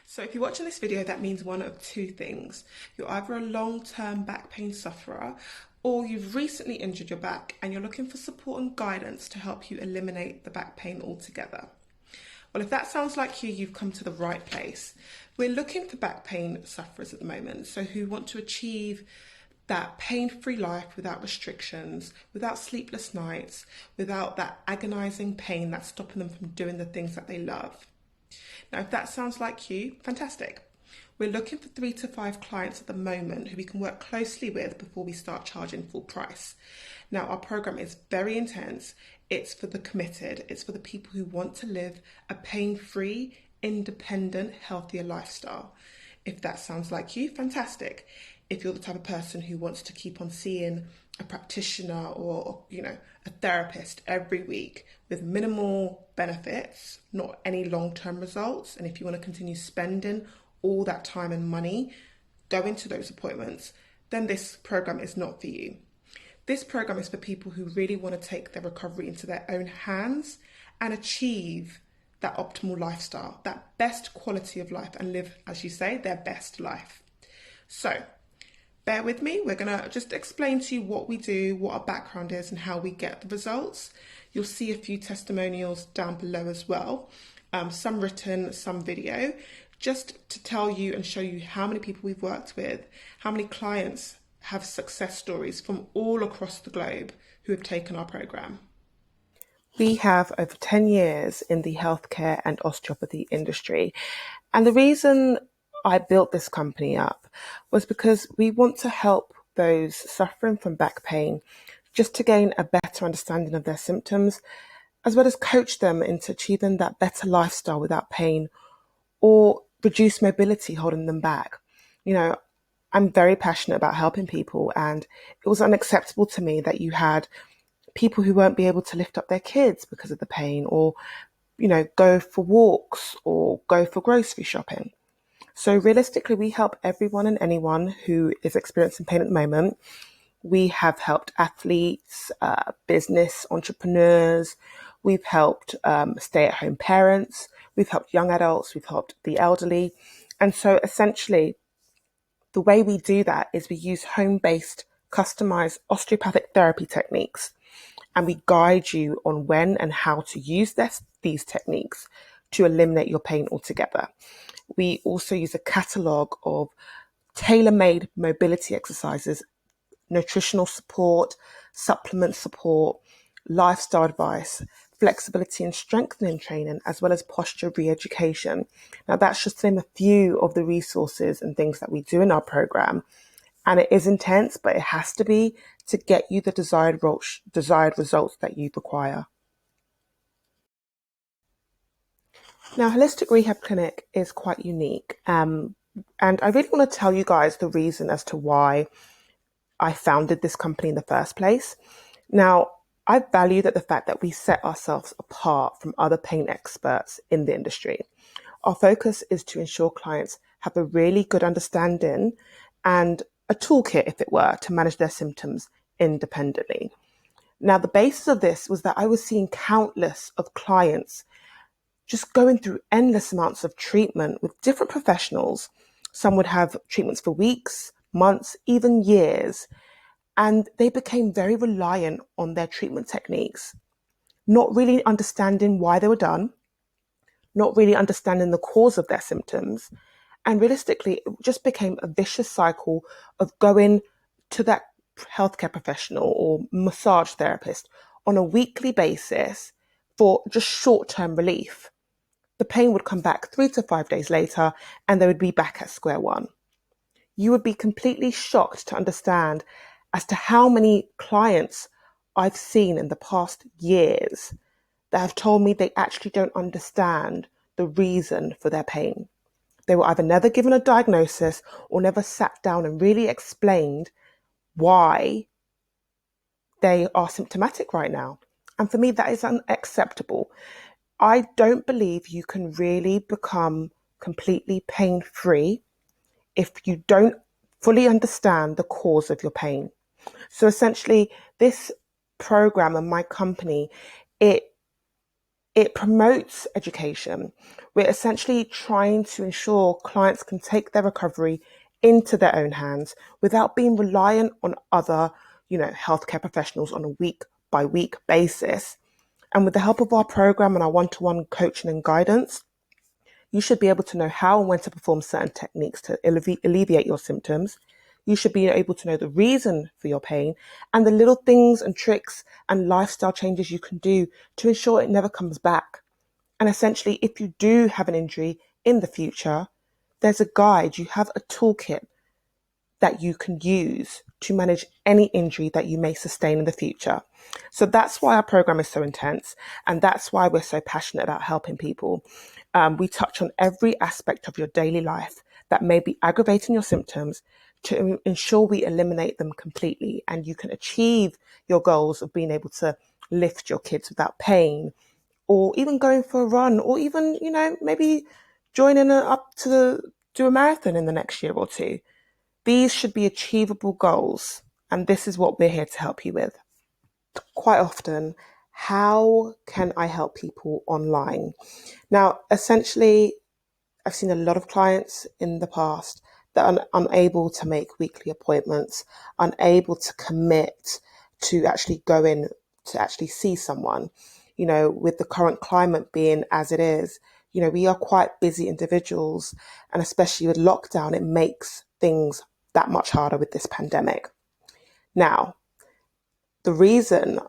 So if you're watching this video, that means one of two things. You're either a long-term back pain sufferer or you've recently injured your back and you're looking for support and guidance to help you eliminate the back pain altogether. Well, if that sounds like you, you've come to the right place. We're looking for back pain sufferers at the moment, so who want to achieve that pain-free life without restrictions, without sleepless nights, without that agonizing pain that's stopping them from doing the things that they love. Now, if that sounds like you, fantastic. We're looking for 3 to 5 clients at the moment who we can work closely with before we start charging full price. Now, our program is very intense. It's for the committed. It's for the people who want to live a pain-free, independent, healthier lifestyle. If that sounds like you, fantastic. If you're the type of person who wants to keep on seeing a practitioner or a therapist every week with minimal benefits, not any long-term results, and if you want to continue spending all that time and money going to those appointments, then this program is not for you. This program is for people who really want to take their recovery into their own hands and achieve that optimal lifestyle, that best quality of life, and live, as you say, their best life. So bear with me. We're going to just explain to you what we do, what our background is, and how we get the results. You'll see a few testimonials down below as well, some written, some video, just to tell you and show you how many people we've worked with, how many clients have success stories from all across the globe who have taken our program. We have over 10 years in the healthcare and osteopathy industry. And the reason I built this company up was because we want to help those suffering from back pain just to gain a better understanding of their symptoms, as well as coach them into achieving that better lifestyle without pain or reduce mobility holding them back. I'm very passionate about helping people, and it was unacceptable to me that you had people who won't be able to lift up their kids because of the pain, or go for walks or go for grocery shopping. So realistically, we help everyone and anyone who is experiencing pain at the moment. We have helped athletes, business entrepreneurs. We've helped stay-at-home parents. We've helped young adults. We've helped the elderly. And so essentially, the way we do that is we use home-based, customized osteopathic therapy techniques, and we guide you on when and how to use these techniques to eliminate your pain altogether. We also use a catalogue of tailor-made mobility exercises, nutritional support, supplement support, lifestyle advice, flexibility and strengthening training, as well as posture re-education. Now, that's just to name a few of the resources and things that we do in our program. And it is intense, but it has to be to get you the desired results that you require. Now, Holistic Rehab Clinic is quite unique. And I really want to tell you guys the reason as to why I founded this company in the first place. Now, I value the fact that we set ourselves apart from other pain experts in the industry. Our focus is to ensure clients have a really good understanding and a toolkit, if it were, to manage their symptoms independently. Now, the basis of this was that I was seeing countless of clients just going through endless amounts of treatment with different professionals. Some would have treatments for weeks, months, even years, and they became very reliant on their treatment techniques, not really understanding why they were done, not really understanding the cause of their symptoms. And realistically, it just became a vicious cycle of going to that healthcare professional or massage therapist on a weekly basis for just short-term relief. The pain would come back 3 to 5 days later and they would be back at square one. You would be completely shocked to understand as to how many clients I've seen in the past years that have told me they actually don't understand the reason for their pain. They were either never given a diagnosis or never sat down and really explained why they are symptomatic right now. And for me, that is unacceptable. I don't believe you can really become completely pain-free if you don't fully understand the cause of your pain. So essentially, this program and my company, it It promotes education. We're essentially trying to ensure clients can take their recovery into their own hands without being reliant on other, healthcare professionals on a week by week basis. And with the help of our program and our one-to-one coaching and guidance, you should be able to know how and when to perform certain techniques to alleviate your symptoms. You should be able to know the reason for your pain and the little things and tricks and lifestyle changes you can do to ensure it never comes back. And essentially, if you do have an injury in the future, there's a guide, you have a toolkit that you can use to manage any injury that you may sustain in the future. So that's why our program is so intense, and that's why we're so passionate about helping people. We touch on every aspect of your daily life that may be aggravating your symptoms to ensure we eliminate them completely, and you can achieve your goals of being able to lift your kids without pain, or even going for a run, or even, maybe joining up to do a marathon in the next year or two. These should be achievable goals, and this is what we're here to help you with. Quite often, how can I help people online? Now, essentially, I've seen a lot of clients in the past that are unable to make weekly appointments, unable to commit to actually go in to actually see someone. With the current climate being as it is, we are quite busy individuals, and especially with lockdown, it makes things that much harder with this pandemic. Now, the reason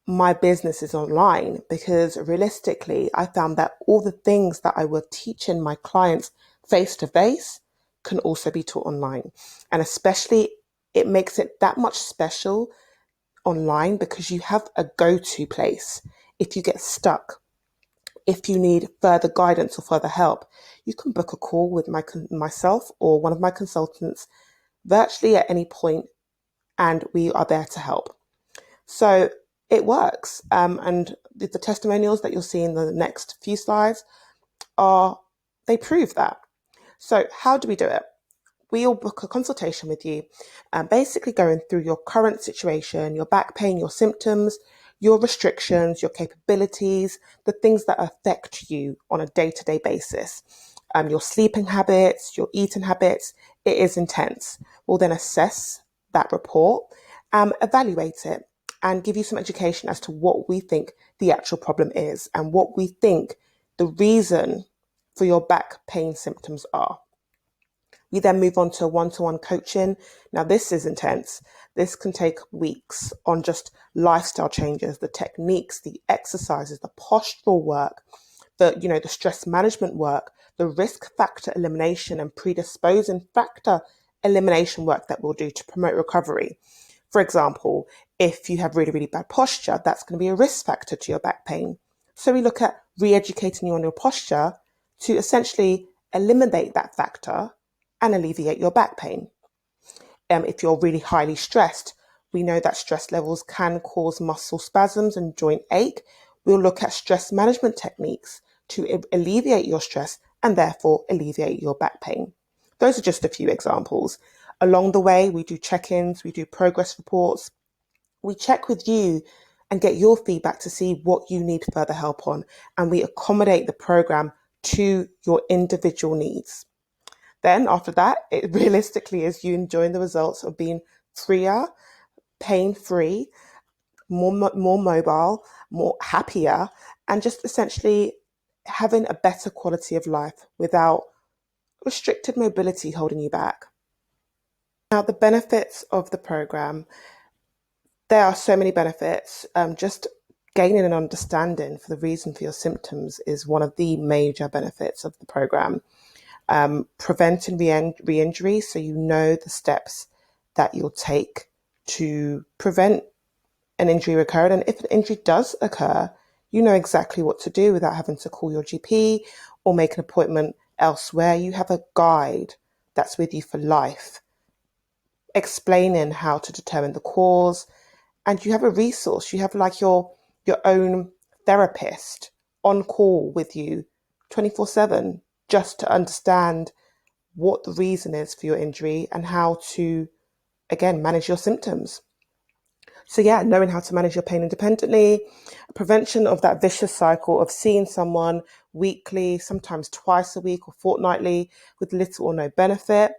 my business is online, because realistically, I found that all the things that I were teaching my clients face to face can also be taught online. And especially, it makes it that much special online because you have a go-to place. If you get stuck, if you need further guidance or further help, you can book a call with myself or one of my consultants virtually at any point, and we are there to help. So it works. And the testimonials that you'll see in the next few slides they prove that. So how do we do it? We'll book a consultation with you, basically going through your current situation, your back pain, your symptoms, your restrictions, your capabilities, the things that affect you on a day-to-day basis, your sleeping habits, your eating habits. It is intense. We'll then assess that report, evaluate it, and give you some education as to what we think the actual problem is and what we think the reason for your back pain symptoms are. We then move on to one-to-one coaching. Now, this is intense. This can take weeks on just lifestyle changes, the techniques, the exercises, the postural work, the stress management work, the risk factor elimination and predisposing factor elimination work that we'll do to promote recovery. For example, if you have really, really bad posture, that's going to be a risk factor to your back pain. So we look at re-educating you on your posture to essentially eliminate that factor and alleviate your back pain. If you're really highly stressed, we know that stress levels can cause muscle spasms and joint ache. We'll look at stress management techniques to alleviate your stress and therefore alleviate your back pain. Those are just a few examples. Along the way, we do check-ins, we do progress reports. We check with you and get your feedback to see what you need further help on, and we accommodate the program to your individual needs. Then after that, it realistically is you enjoying the results of being freer, pain-free, more mobile, more happier, and just essentially having a better quality of life without restricted mobility holding you back. Now, the benefits of the program, there are so many benefits. Just gaining an understanding for the reason for your symptoms is one of the major benefits of the program. Preventing re-injury, so you know the steps that you'll take to prevent an injury occurring. And if an injury does occur, you know exactly what to do without having to call your GP or make an appointment elsewhere. You have a guide that's with you for life, explaining how to determine the cause, and you have a resource. You have like your own therapist on call with you 24/7 just to understand what the reason is for your injury and how to, again, manage your symptoms. So yeah, knowing how to manage your pain independently, prevention of that vicious cycle of seeing someone weekly, sometimes twice a week or fortnightly with little or no benefit,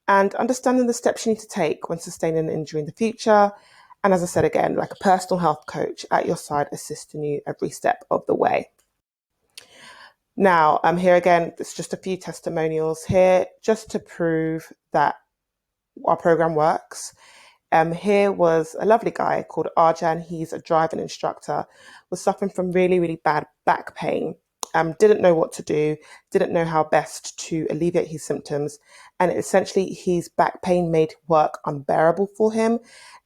and understanding the steps you need to take when sustaining an injury in the future. And as I said again, like a personal health coach at your side, assisting you every step of the way. Now, here again, it's just a few testimonials here just to prove that our program works. Here was a lovely guy called Arjan. He's a driving instructor, was suffering from really, really bad back pain. Didn't know what to do, didn't know how best to alleviate his symptoms. And essentially, his back pain made work unbearable for him.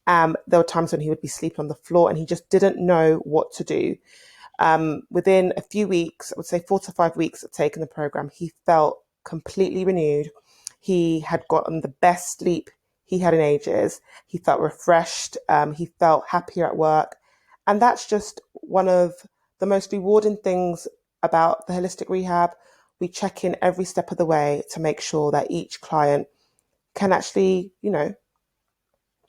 There were times when he would be sleeping on the floor and he just didn't know what to do. Within a few weeks, I would say 4 to 5 weeks of taking the program, he felt completely renewed. He had gotten the best sleep he had in ages. He felt refreshed. He felt happier at work. And that's just one of the most rewarding things about the holistic rehab. We check in every step of the way to make sure that each client can actually,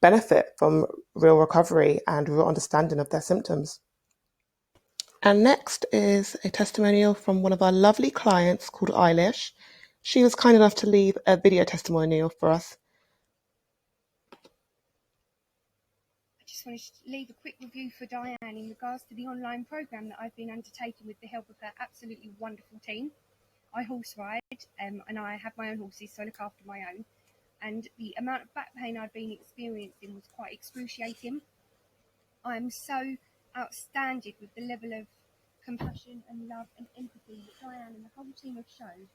benefit from real recovery and real understanding of their symptoms. And next is a testimonial from one of our lovely clients called Eilish. She was kind enough to leave a video testimonial for us. I just wanted to leave a quick review for Diane in regards to the online program that I've been undertaking with the help of her absolutely wonderful team. I horse ride and I have my own horses, so I look after my own. And the amount of back pain I'd been experiencing was quite excruciating. I am so outstanding with the level of compassion and love and empathy that Diane and the whole team have shown.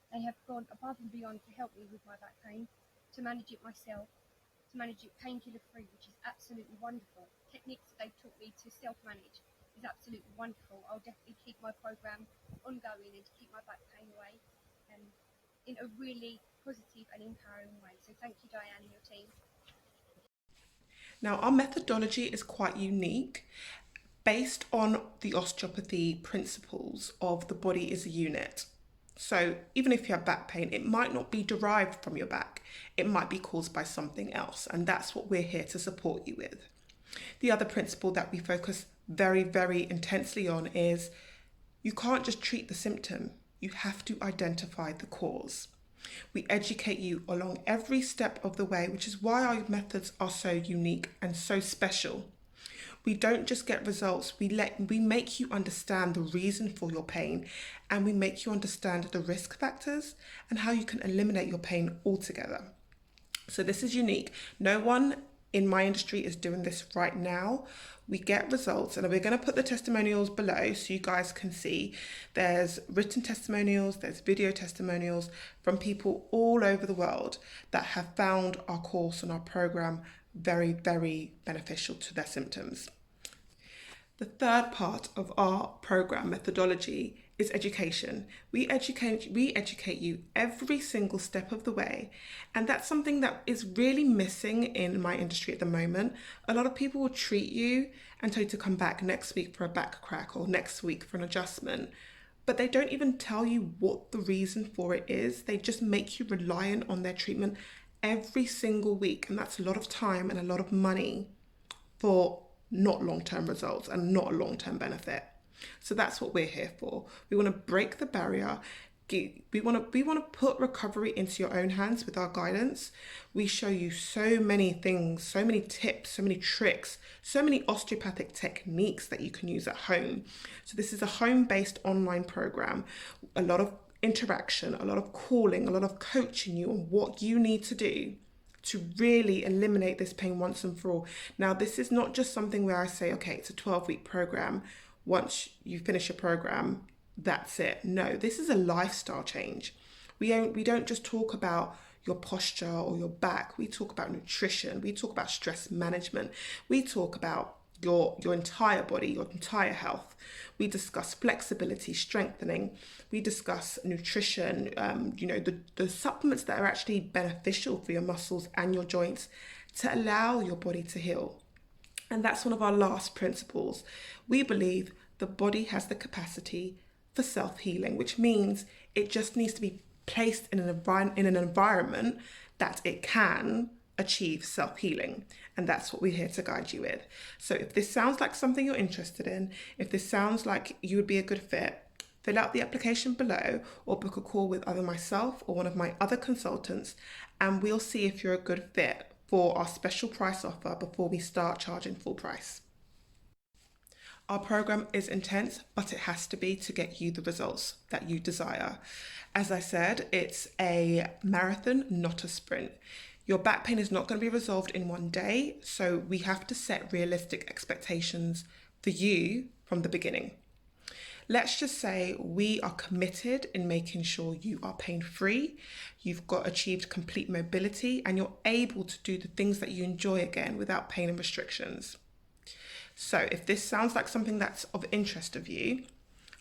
They have gone above and beyond to help me with my back pain, to manage it myself, to manage it painkiller free, which is absolutely wonderful. Techniques that they've taught me to self-manage is absolutely wonderful. I'll definitely keep my program ongoing and to keep my back pain away in a really positive and empowering way. So thank you, Diane, and your team. Now, our methodology is quite unique based on the osteopathy principles of the body is a unit. So even if you have back pain, it might not be derived from your back. It might be caused by something else. And that's what we're here to support you with. The other principle that we focus very, very intensely on is you can't just treat the symptom. You have to identify the cause. We educate you along every step of the way, which is why our methods are so unique and so special. We don't just get results, we make you understand the reason for your pain, and we make you understand the risk factors and how you can eliminate your pain altogether. So this is unique. No one in my industry is doing this right now. We get results, and we're going to put the testimonials below so you guys can see. There's written testimonials, there's video testimonials from people all over the world that have found our course and our program very, very beneficial to their symptoms. The third part of our program methodology is education. We educate you every single step of the way, and that's something that is really missing in my industry at the moment. A lot of people will treat you and tell you to come back next week for a back crack or next week for an adjustment, but they don't even tell you what the reason for it is. They just make you reliant on their treatment every single week, and that's a lot of time and a lot of money for not long-term results and not a long-term benefit. So that's what we're here for. We want to break the barrier. We want to put recovery into your own hands with our guidance. We show you so many things, so many tips, so many tricks, so many osteopathic techniques that you can use at home. So this is a home-based online program. A lot of interaction, a lot of calling, a lot of coaching you on what you need to do to really eliminate this pain once and for all. Now, this is not just something where I say, okay, it's a 12-week program. Once you finish your program, that's it. No, this is a lifestyle change. We don't just talk about your posture or your back. We talk about nutrition. We talk about stress management. We talk about your entire body, your entire health. We discuss flexibility, strengthening. We discuss nutrition, the supplements that are actually beneficial for your muscles and your joints to allow your body to heal. And that's one of our last principles. We believe the body has the capacity for self-healing, which means it just needs to be placed in an environment that it can achieve self-healing. And that's what we're here to guide you with. So if this sounds like something you're interested in, if this sounds like you would be a good fit, fill out the application below or book a call with either myself or one of my other consultants, and we'll see if you're a good fit for our special price offer before we start charging full price. Our program is intense, but it has to be to get you the results that you desire. As I said, it's a marathon, not a sprint. Your back pain is not going to be resolved in one day, so we have to set realistic expectations for you from the beginning. Let's just say we are committed in making sure you are pain-free, you've got achieved complete mobility, and you're able to do the things that you enjoy again without pain and restrictions. So if this sounds like something that's of interest of you,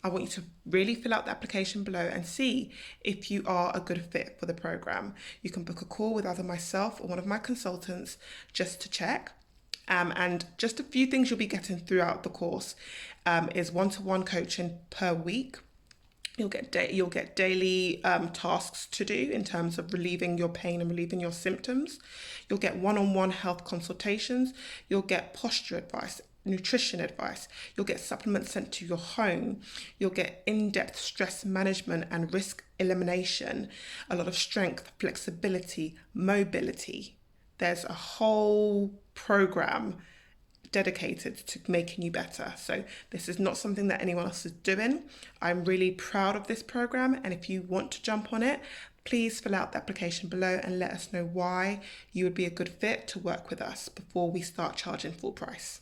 I want you to really fill out the application below and see if you are a good fit for the program. You can book a call with either myself or one of my consultants just to check. And just a few things you'll be getting throughout the course is one-to-one coaching per week. You'll get daily tasks to do in terms of relieving your pain and relieving your symptoms. You'll get one-on-one health consultations. You'll get posture advice, nutrition advice. You'll get supplements sent to your home. You'll get in-depth stress management and risk elimination, a lot of strength, flexibility, mobility. There's a whole program dedicated to making you better. So this is not something that anyone else is doing. I'm really proud of this program, and if you want to jump on it, please fill out the application below and let us know why you would be a good fit to work with us before we start charging full price.